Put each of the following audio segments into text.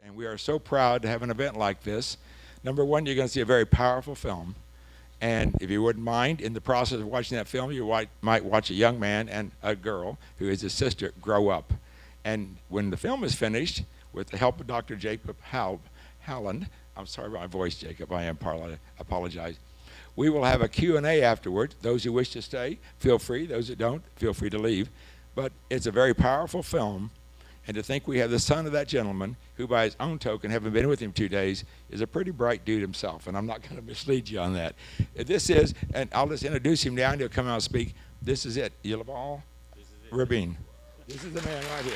And we are so proud to have an event like this. Number one, you're going to see a very powerful film. And if you wouldn't mind, in the process of watching that film, you might watch a young man and a girl who is his sister grow up. And when the film is finished, with the help of Dr. Jacob Howland, I'm sorry about my voice, Jacob, apologize. We will have a Q&A afterward. Those who wish to stay, feel free. Those that don't, feel free to leave. But it's a very powerful film. And to think we have the son of that gentleman, who by his own token, having been with him 2 days, is a pretty bright dude himself. And I'm not going to mislead you on that. This is, and I'll just introduce him now, and he'll come out and speak. This is it. Yuval Rabin. This is the man right here.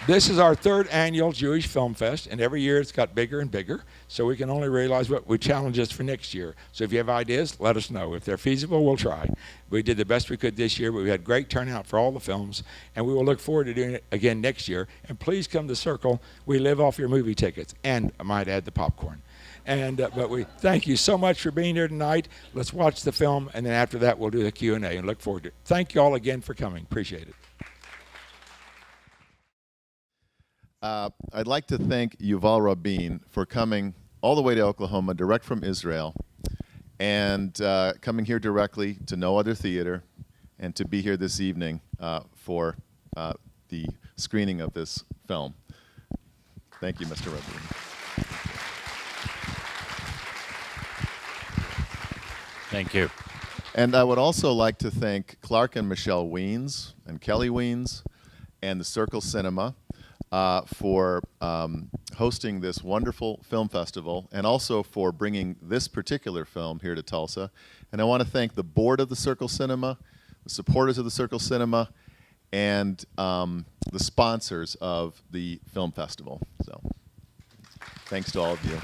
This is our third annual Jewish Film Fest, and every year it's got bigger and bigger, so we can only realize what we challenge us for next year. So if you have ideas, let us know. If they're feasible, we'll try. We did the best we could this year, but we had great turnout for all the films, and we will look forward to doing it again next year. And please come to Circle. We live off your movie tickets, and I might add the popcorn. And but we thank you so much for being here tonight. Let's watch the film, and then after that we'll do the Q&A, and look forward to it. Thank you all again for coming. Appreciate it. I'd like to thank Yuval Rabin for coming all the way to Oklahoma, direct from Israel, and coming here directly to no other theater, and to be here this evening for the screening of this film. Thank you, Mr. Rabin. Thank you. And I would also like to thank Clark and Michelle Weens and Kelly Weens and the Circle Cinema for hosting this wonderful film festival, and also for bringing this particular film here to Tulsa. And I want to thank the board of the Circle Cinema, the supporters of the Circle Cinema, and the sponsors of the film festival. So thanks to all of you.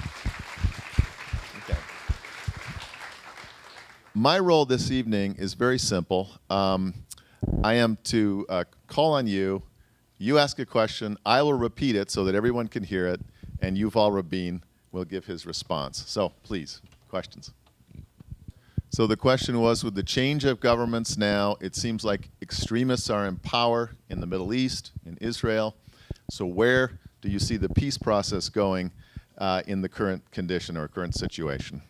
Okay. My role this evening is very simple. I am to call on you. You ask a question, I will repeat it so that everyone can hear it, and Yuval Rabin will give his response. So, please, questions. So the question was, with the change of governments now, it seems like extremists are in power in the Middle East, in Israel. So where do you see the peace process going in the current condition or current situation?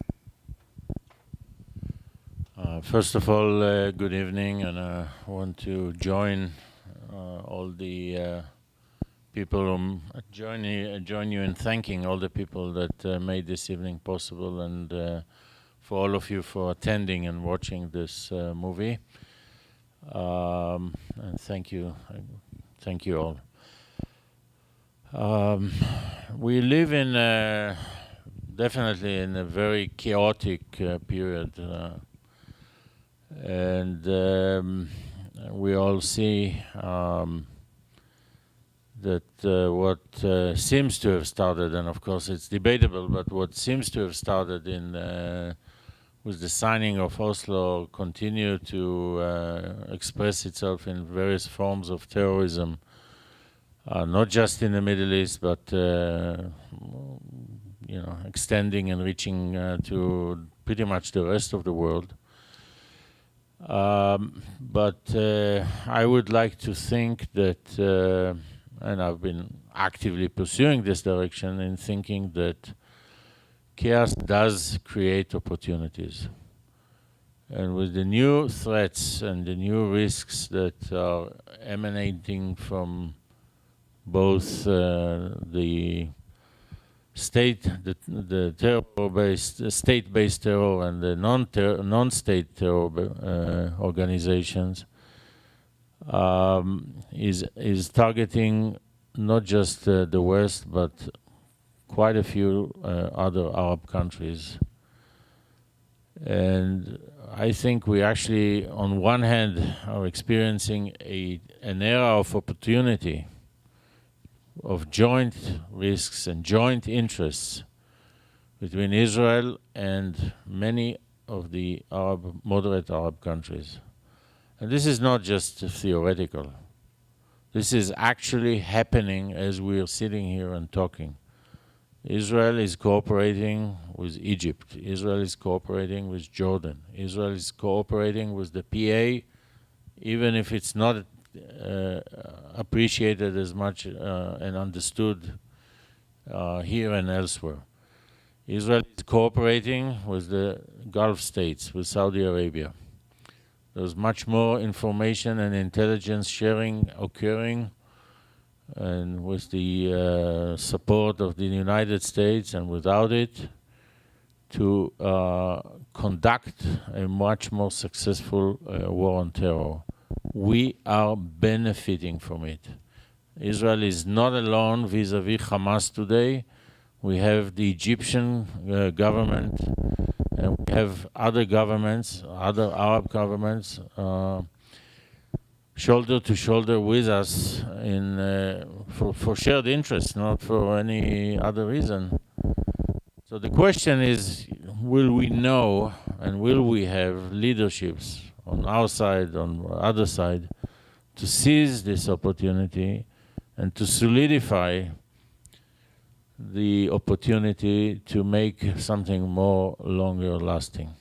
First of all, good evening, and I want to join all the people join you in thanking all the people that made this evening possible, and for all of you for attending and watching this movie. And thank you all. We live in definitely in a very chaotic period, and we all see that what seems to have started, and of course it's debatable, but what seems to have started with the signing of Oslo continue to express itself in various forms of terrorism, not just in the Middle East, but extending and reaching to pretty much the rest of the world. But I would like to think that, and I've been actively pursuing this direction in thinking that chaos does create opportunities. And with the new threats and the new risks that are emanating from both the state-based terror and the non-state terror organizations, is targeting not just the West, but quite a few other Arab countries. And I think we actually, on one hand, are experiencing an era of opportunity, of joint risks and joint interests between Israel and many of the moderate Arab countries. And this is not just theoretical. This is actually happening as we are sitting here and talking. Israel is cooperating with Egypt. Israel is cooperating with Jordan. Israel is cooperating with the PA, even if it's not appreciated as much and understood here and elsewhere. Israel is cooperating with the Gulf states, with Saudi Arabia. There's much more information and intelligence sharing occurring, and with the support of the United States and without it, to conduct a much more successful war on terror. We are benefiting from it. Israel is not alone vis-à-vis Hamas today. We have the Egyptian government, and we have other governments, other Arab governments, shoulder to shoulder with us for shared interests, not for any other reason. So the question is, will we know and will we have leaderships on our side, on the other side, to seize this opportunity and to solidify the opportunity to make something more longer lasting?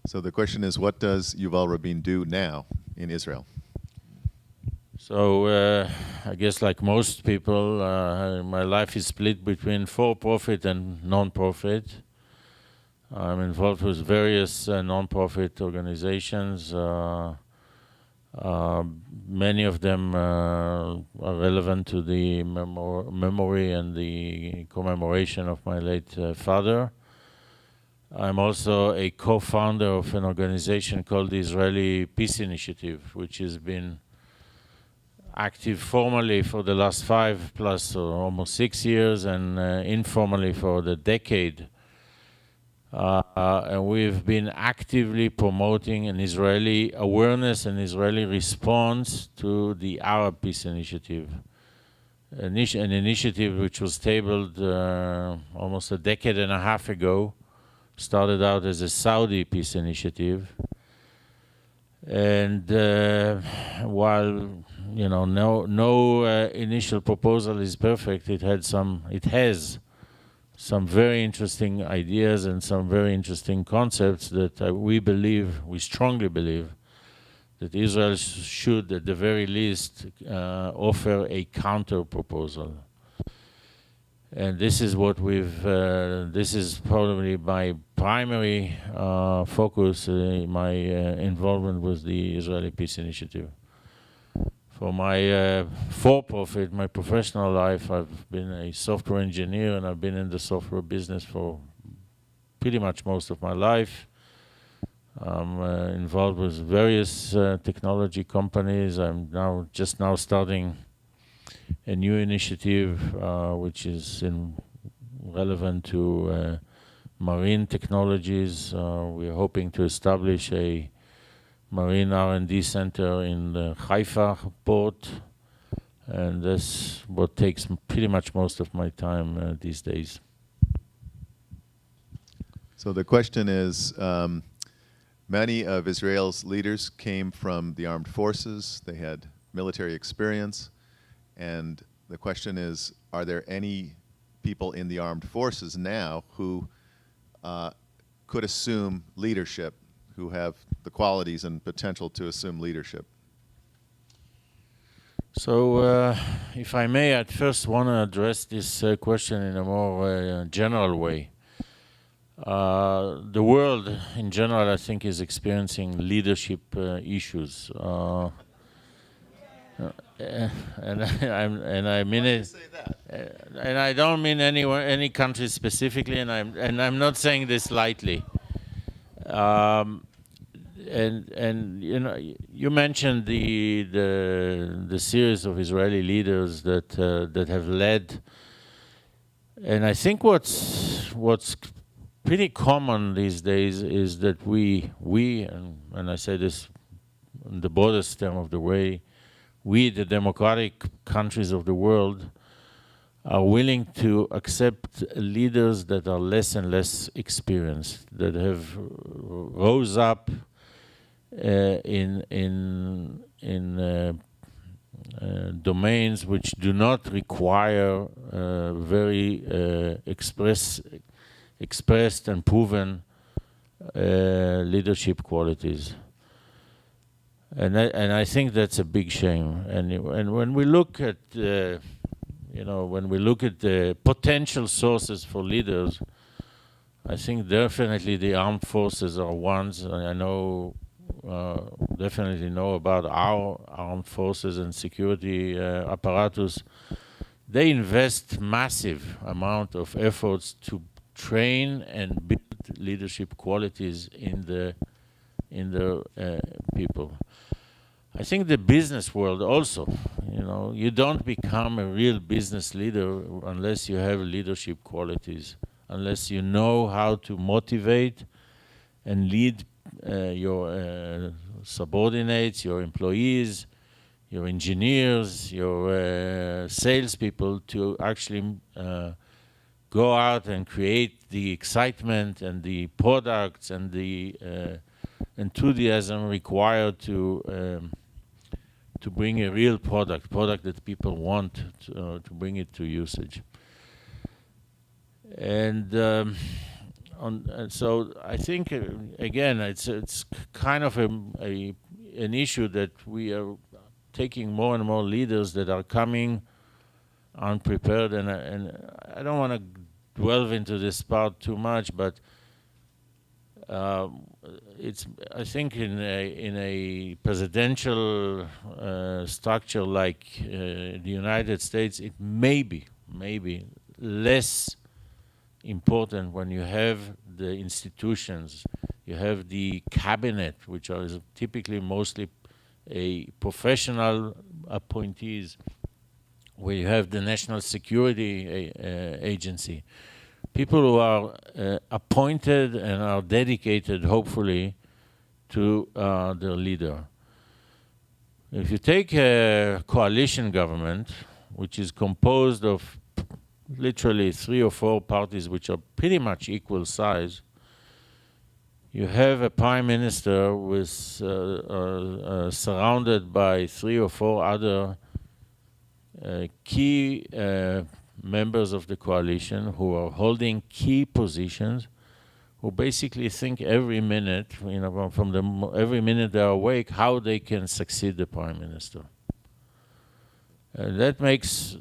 So the question is, what does Yuval Rabin do now in Israel? So I guess like most people, my life is split between for-profit and non-profit. I'm involved with various non-profit organizations. Many of them are relevant to the memory and the commemoration of my late father. I'm also a co-founder of an organization called the Israeli Peace Initiative, which has been active formally for the last 5+ or almost 6 years, and informally for the decade. And we've been actively promoting an Israeli awareness and Israeli response to the Arab Peace Initiative, an initiative which was tabled almost a decade and a half ago. Started out as a Saudi peace initiative, and while no initial proposal is perfect, it has some very interesting ideas and some very interesting concepts that we strongly believe, that Israel should, at the very least, offer a counter proposal. And this is what this is probably my primary focus, my involvement with the Israeli Peace Initiative. For my for-profit, my professional life, I've been a software engineer, and I've been in the software business for pretty much most of my life. I'm involved with various technology companies. I'm just now starting a new initiative which is relevant to marine technologies. We're hoping to establish a marine R&D center in the Haifa port, and that's what takes pretty much most of my time these days. So the question is, many of Israel's leaders came from the armed forces. They had military experience. And the question is, are there any people in the armed forces now who could assume leadership, who have the qualities and potential to assume leadership? So, if I may, I'd first want to address this question in a more general way. The world, in general, I think, is experiencing leadership issues. And I mean it, and I don't mean any country specifically, and I'm not saying this lightly. And you mentioned the series of Israeli leaders that have led, and I think what's pretty common these days is that we and I say this in the broadest term of the way, we, the democratic countries of the world, are willing to accept leaders that are less and less experienced, that have rose up in domains which do not require very expressed and proven leadership qualities. And I think that's a big shame. And when we look at when we look at the potential sources for leaders, I think definitely the armed forces are ones. I know, definitely know about our armed forces and security apparatus. They invest massive amount of efforts to train and build leadership qualities in the people. I think the business world also, you don't become a real business leader unless you have leadership qualities, unless you know how to motivate and lead your subordinates, your employees, your engineers, your salespeople to actually go out and create the excitement and the products and the enthusiasm required to bring a real product that people want to bring it to usage. And so I think again it's kind of an issue that we are taking more and more leaders that are coming unprepared, and I don't want to delve into this part too much, but it's, I think, in a presidential structure like the United States, it may be less important when you have the institutions, you have the cabinet, which are typically mostly a professional appointees, where you have the National Security Agency, people who are appointed and are dedicated, hopefully, to their leader. If you take a coalition government, which is composed of literally 3 or 4 parties which are pretty much equal size, you have a prime minister with surrounded by 3 or 4 other key members of the coalition who are holding key positions, who basically think every minute, every minute they're awake, how they can succeed the prime minister. That makes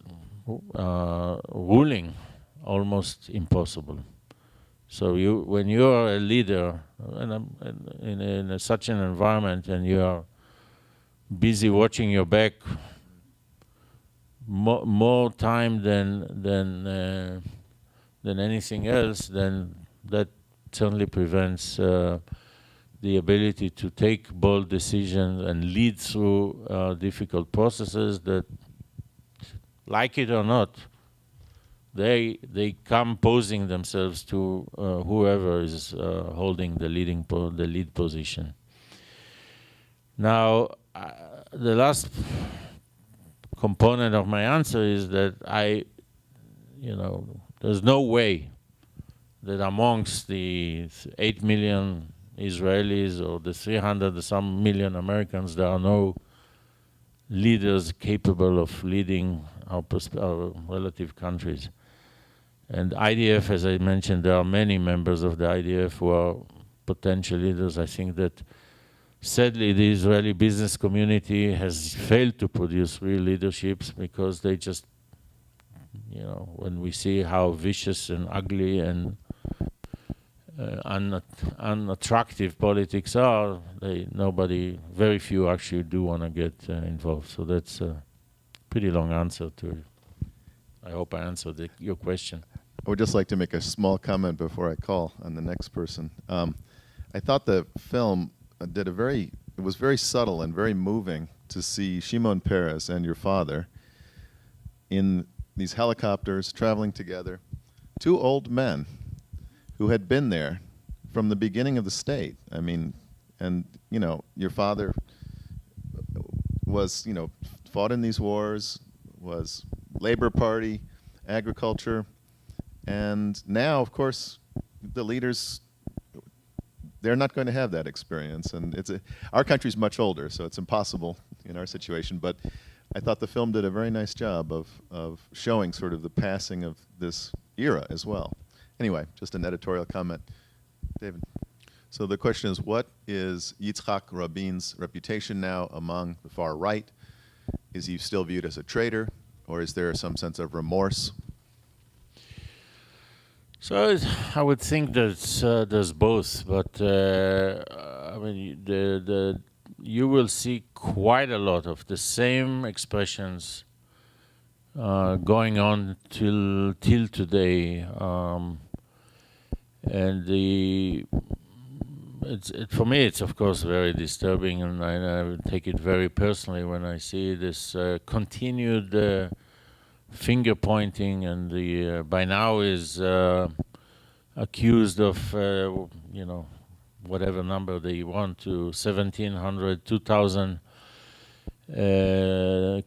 ruling almost impossible. So when you are a leader in such an environment, and you are busy watching your back more time than anything else, then that certainly prevents the ability to take bold decisions and lead through difficult processes that, like it or not, they come posing themselves to whoever is holding the lead position. Now, the last component of my answer is that there's no way that amongst the 8 million Israelis or the 300 some million Americans, there are no leaders capable of leading our relative countries. And IDF, as I mentioned, there are many members of the IDF who are potential leaders. I think that sadly the Israeli business community has failed to produce real leaderships, because they just, when we see how vicious and ugly and unattractive politics are, very few actually do want to get involved. So that's a pretty long answer to it. I hope I answered your question. I would just like to make a small comment before I call on the next person. I thought the film it was very subtle and very moving to see Shimon Peres and your father in these helicopters traveling together, 2 old men who had been there from the beginning of the state. I mean, and your father was, fought in these wars, was Labor Party, agriculture, and now, of course, the leaders, they're not going to have that experience. And our country's much older, so it's impossible in our situation. But I thought the film did a very nice job of showing sort of the passing of this era as well. Anyway, just an editorial comment. David. So the question is, what is Yitzhak Rabin's reputation now among the far right? Is he still viewed as a traitor, or is there some sense of remorse? So I would think that there's both, but I mean, you will see quite a lot of the same expressions going on till today, and for me it's of course very disturbing, and I take it very personally when I see this continued finger pointing, and the by now is accused of whatever number they want, to 1,700, 2,000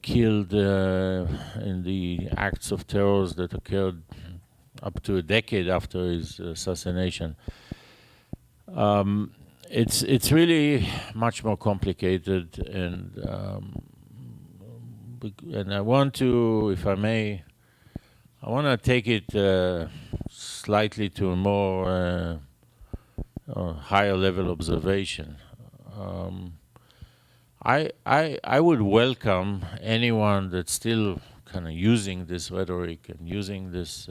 killed in the acts of terror that occurred up to a decade after his assassination. It's really much more complicated, and I want to, if I may, I want to take it slightly to a more higher level observation. I would welcome anyone that's still kind of using this rhetoric and using this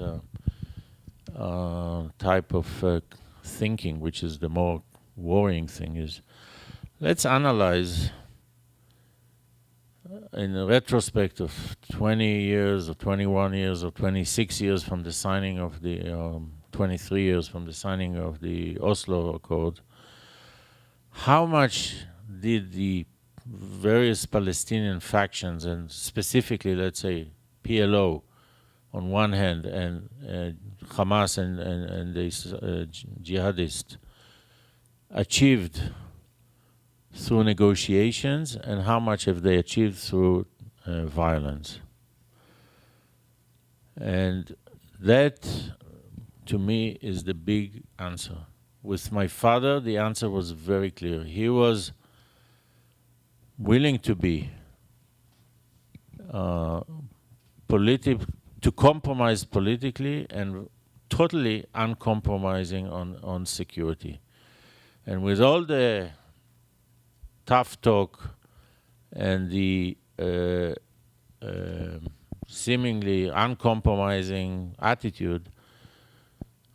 type of thinking, which is the more worrying thing, is let's analyze in a retrospect of 20 years or 21 years or 26 years from the signing of the 23 years from the signing of the Oslo Accord, how much did the various Palestinian factions, and specifically, let's say, PLO on one hand, and Hamas and these jihadists, achieved through negotiations, and how much have they achieved through violence? And that, to me, is the big answer. With my father, the answer was very clear. He was willing to be to compromise politically and totally uncompromising on security. And with all the tough talk and the seemingly uncompromising attitude,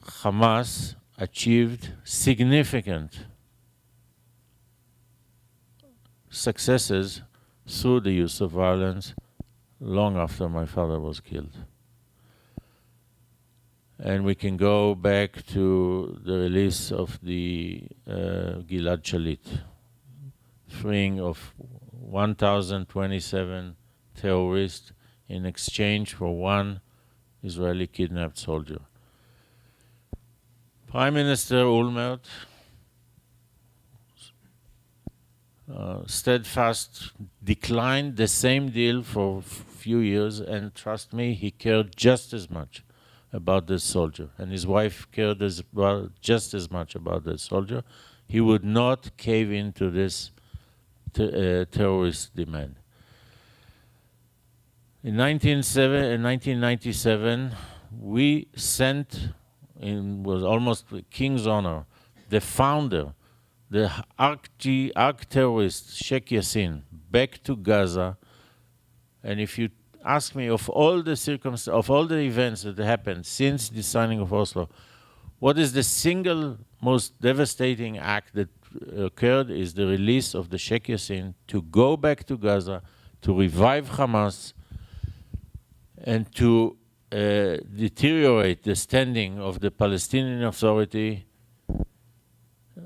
Hamas achieved significant successes through the use of violence long after my father was killed. And we can go back to the release of the Gilad Shalit, freeing of 1,027 terrorists in exchange for one Israeli kidnapped soldier. Prime Minister Olmert steadfast declined the same deal for a few years, and trust me, he cared just as much about this soldier, and his wife cared as well, just as much about this soldier. He would not cave into this terrorist demand. In 1997, we sent, was almost king's honor, the founder, the arch-terrorist Sheikh Yassin, back to Gaza. And if you ask me, of all the events that happened since the signing of Oslo, what is the single most devastating act that occurred is the release of the Sheikh Yassin to go back to Gaza, to revive Hamas, and to deteriorate the standing of the Palestinian Authority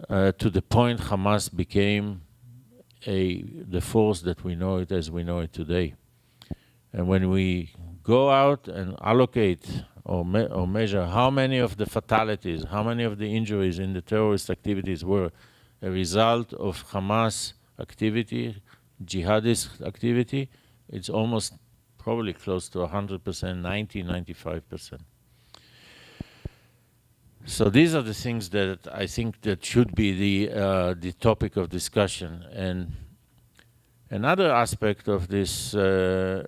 to the point Hamas became the force that we know it as we know it today. And when we go out and allocate or measure how many of the fatalities, how many of the injuries in the terrorist activities were a result of Hamas activity, jihadist activity, it's almost probably close to 100%, 90, 95%. So these are the things that I think that should be the topic of discussion. And another aspect of this, your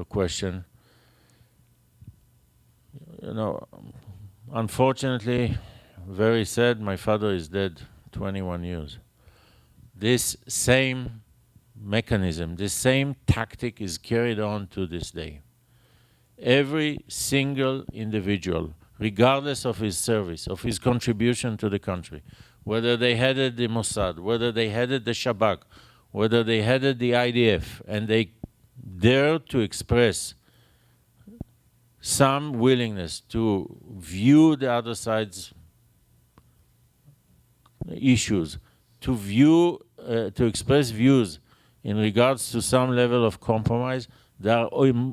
question, unfortunately, very sad, my father is dead 21 years. This same mechanism, this same tactic is carried on to this day. Every single individual, regardless of his service, of his contribution to the country, whether they headed the Mossad, whether they headed the Shabak, whether they headed the IDF, and they dare to express some willingness to view the other side's issues, to express views in regards to some level of compromise, they are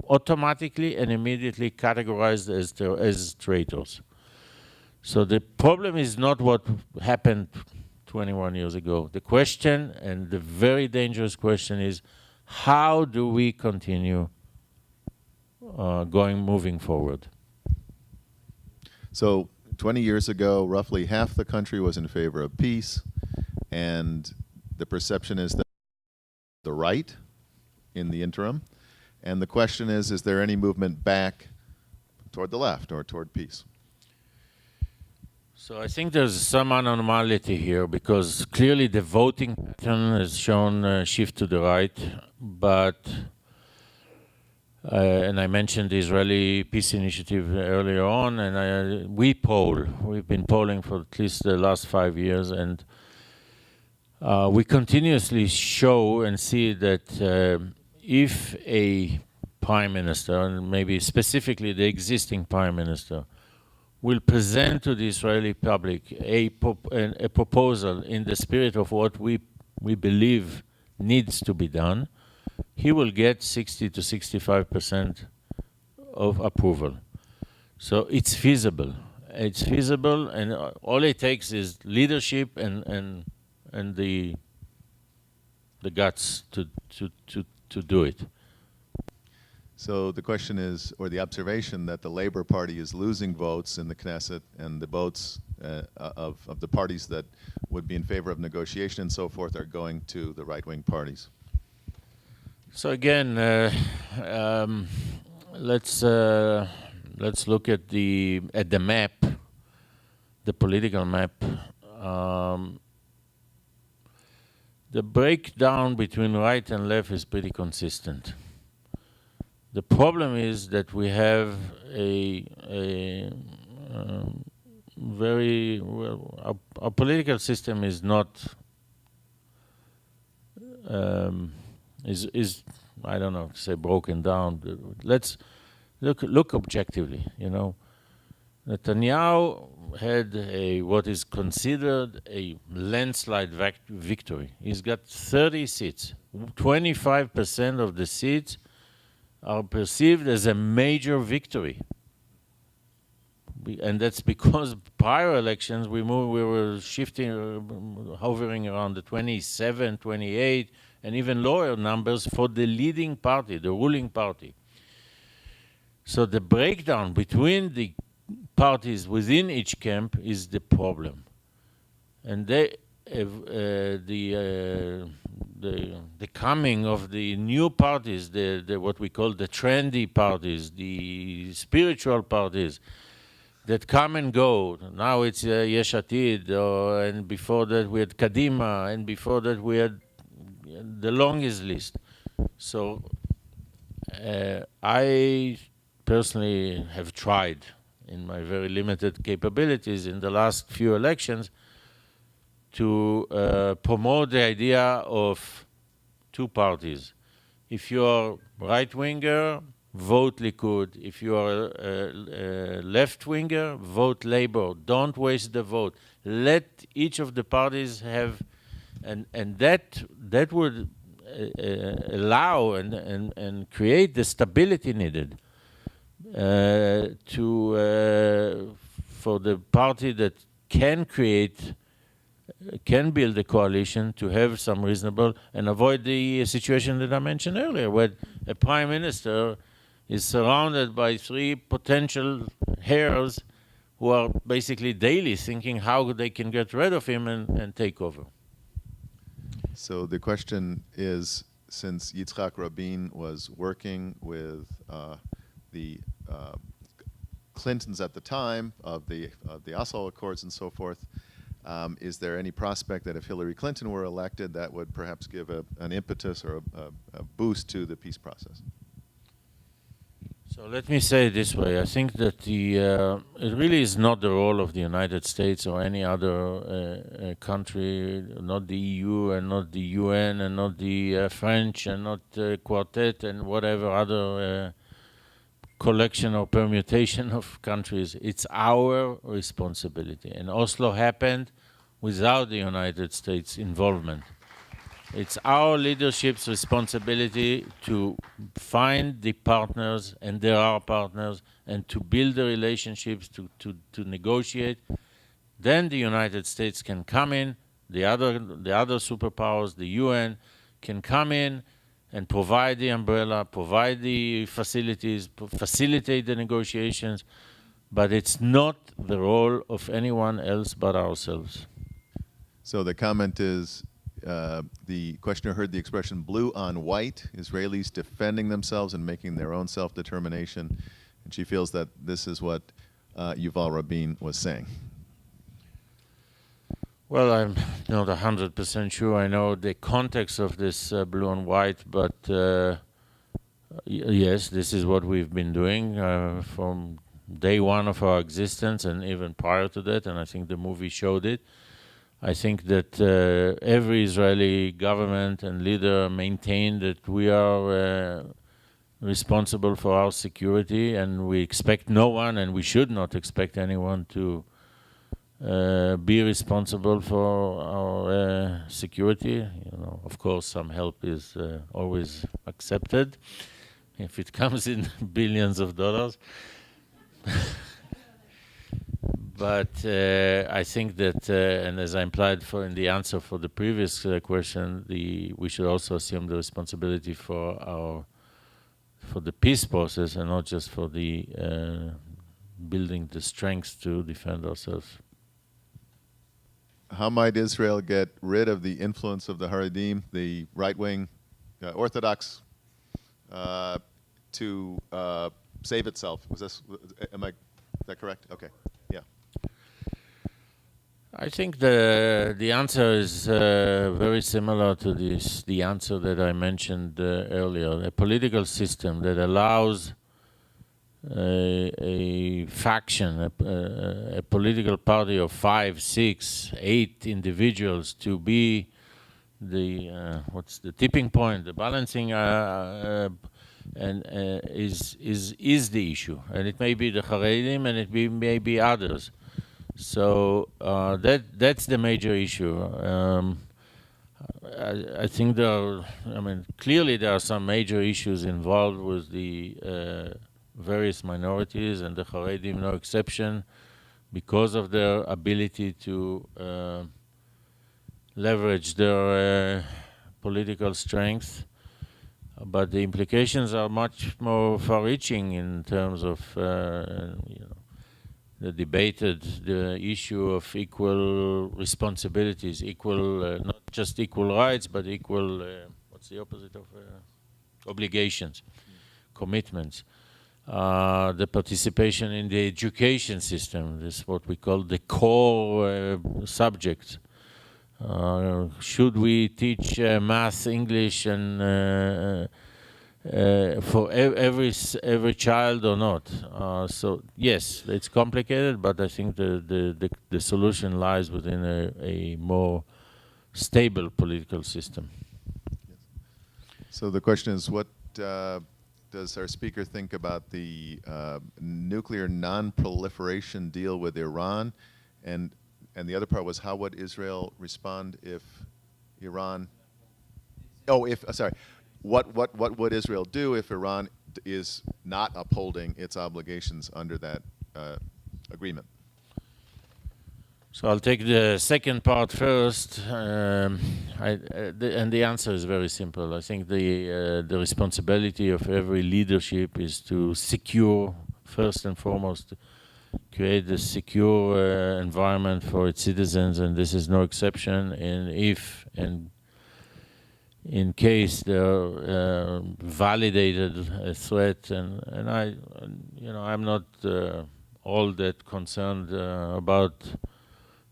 automatically and immediately categorized as traitors. So the problem is not what happened 21 years ago. The question, and the very dangerous question, is how do we continue moving forward? So 20 years ago, roughly half the country was in favor of peace, and the perception is that the right in the interim. And the question is there any movement back toward the left or toward peace? So I think there's some anomaly here, because clearly the voting pattern has shown a shift to the right, but and I mentioned the Israeli Peace Initiative earlier on, and we poll. We've been polling for at least the last 5 years, and we continuously show and see that if a prime minister, and maybe specifically the existing prime minister, will present to the Israeli public a proposal in the spirit of what we believe needs to be done, he will get 60 to 65% of approval. So it's feasible. It's feasible, and all it takes is leadership and the guts to do it. So the question is, or the observation, that the Labor Party is losing votes in the Knesset, and the votes of the parties that would be in favor of negotiation and so forth are going to the right-wing parties. So again, let's look at the map, the political map. The breakdown between right and left is pretty consistent. The problem is that we have our political system is not is I don't know, say broken down. Let's look objectively. You know, Netanyahu had what is considered a landslide victory. He's got 30 seats. 25% of the seats are perceived as a major victory. And that's because prior elections we were shifting, hovering around the 27, 28, and even lower numbers for the leading party, the ruling party. So the breakdown between the parties within each camp is the problem. And the coming of the new parties, the what we call the trendy parties, the spiritual parties, that come and go. Now it's Yesh Atid, and before that we had Kadima, and before that we had the longest list. So I personally have tried, in my very limited capabilities in the last few elections, to promote the idea of two parties. If you're right-winger, vote Likud. If you are a left-winger, vote Labor. Don't waste the vote. Let each of the parties have, and that would allow and create the stability needed for the party that can build a coalition to have some reasonable, and avoid the situation that I mentioned earlier, where a prime minister is surrounded by three potential heirs who are basically daily thinking how they can get rid of him and take over. So the question is, since Yitzhak Rabin was working with the Clintons at the time of the Oslo Accords and so forth. Is there any prospect that if Hillary Clinton were elected, that would perhaps give an impetus or a boost to the peace process? So let me say it this way. I think that it really is not the role of the United States or any other country, not the EU and not the UN and not the French and not Quartet and whatever other collection or permutation of countries. It's our responsibility. And Oslo happened without the United States involvement. It's our leadership's responsibility to find the partners, and there are partners, and to build the relationships, to negotiate. Then the United States can come in, the other superpowers, the UN, can come in and provide the umbrella, provide the facilities, facilitate the negotiations, but it's not the role of anyone else but ourselves. So the comment is, the questioner heard the expression blue on white, Israelis defending themselves and making their own self-determination, and she feels that this is what Yuval Rabin was saying. Well, I'm not 100% sure I know the context of this blue and white, but yes, this is what we've been doing from day one of our existence and even prior to that, and I think the movie showed it. I think that every Israeli government and leader maintained that we are responsible for our security, and we expect no one, and we should not expect anyone to be responsible for our security. You know, of course, some help is always accepted if it comes in billions of dollars. But I think that, and as I implied in the answer for the previous question, we should also assume the responsibility for the peace process, and not just for the building the strength to defend ourselves. How might Israel get rid of the influence of the Haredim, the right-wing Orthodox, to save itself? Is that correct? Okay. Yeah. I think the answer is very similar to the answer that I mentioned earlier. A political system that allows a faction, a political party of 5, 6, 8 individuals to be the what's the tipping point, the balancing, is the issue, and it may be the Haredim, and it may be others. So that's the major issue. I think clearly there are some major issues involved with the various minorities, and the Haredim no exception, because of their ability to leverage their political strength. But the implications are much more far-reaching in terms of the issue of equal responsibilities, equal not just equal rights, but equal what's the opposite of obligations, commitments. The participation in the education system, this is what we call the core subjects. Should we teach math, English, and for every child or not? So yes, it's complicated, but I think the solution lies within a more stable political system. So the question is, what does our speaker think about the nuclear non-proliferation deal with Iran? And the other part was, how would Israel respond if Iran? What would Israel do if Iran is not upholding its obligations under that agreement? So I'll take the second part first, and the answer is very simple. I think the responsibility of every leadership is to secure, first and foremost, create a secure environment for its citizens, and this is no exception. And if and in case there validated a threat, and I'm not all that concerned about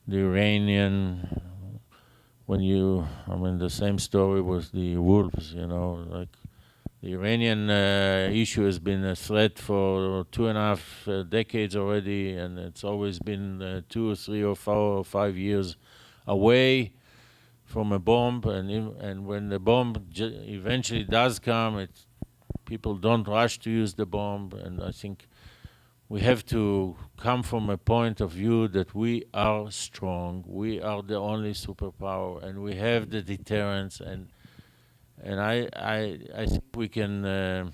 the Iranian. The same story with the wolves, like the Iranian issue has been a threat for 2.5 decades already, and it's always been 2 or 3 or 4 or 5 years away from a bomb. And when the bomb eventually does come, people don't rush to use the bomb. And I think we have to come from a point of view that we are strong, we are the only superpower, and we have the deterrence. And I think we can, and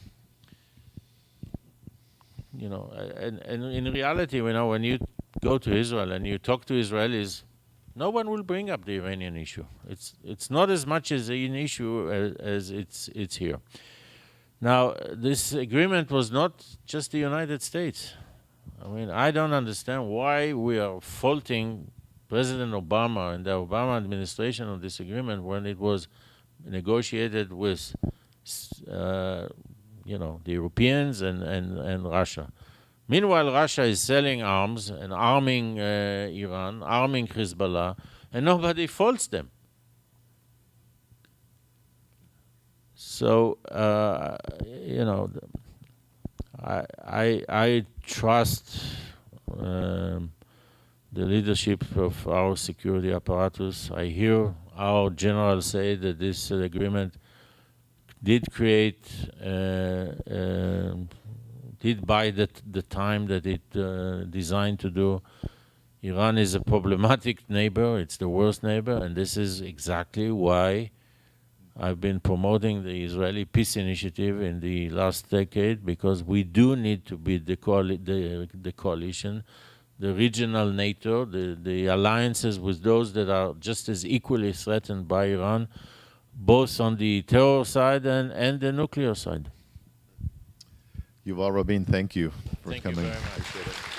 in reality, when you go to Israel and you talk to Israelis, no one will bring up the Iranian issue. It's not as much as an issue as it's here. Now, this agreement was not just the United States. I don't understand why we are faulting President Obama and the Obama administration on this agreement when it was negotiated with, the Europeans and Russia. Meanwhile, Russia is selling arms and arming Iran, arming Hezbollah, and nobody faults them. So, I trust the leadership of our security apparatus. I hear our general say that this agreement did create, did buy the time that it designed to do. Iran is a problematic neighbor. It's the worst neighbor, and this is exactly why I've been promoting the Israeli peace initiative in the last decade, because we do need to be the coalition, the regional NATO, the alliances with those that are just as equally threatened by Iran, both on the terror side and the nuclear side. Yuval Rabin, thank you for Thank coming. you very much.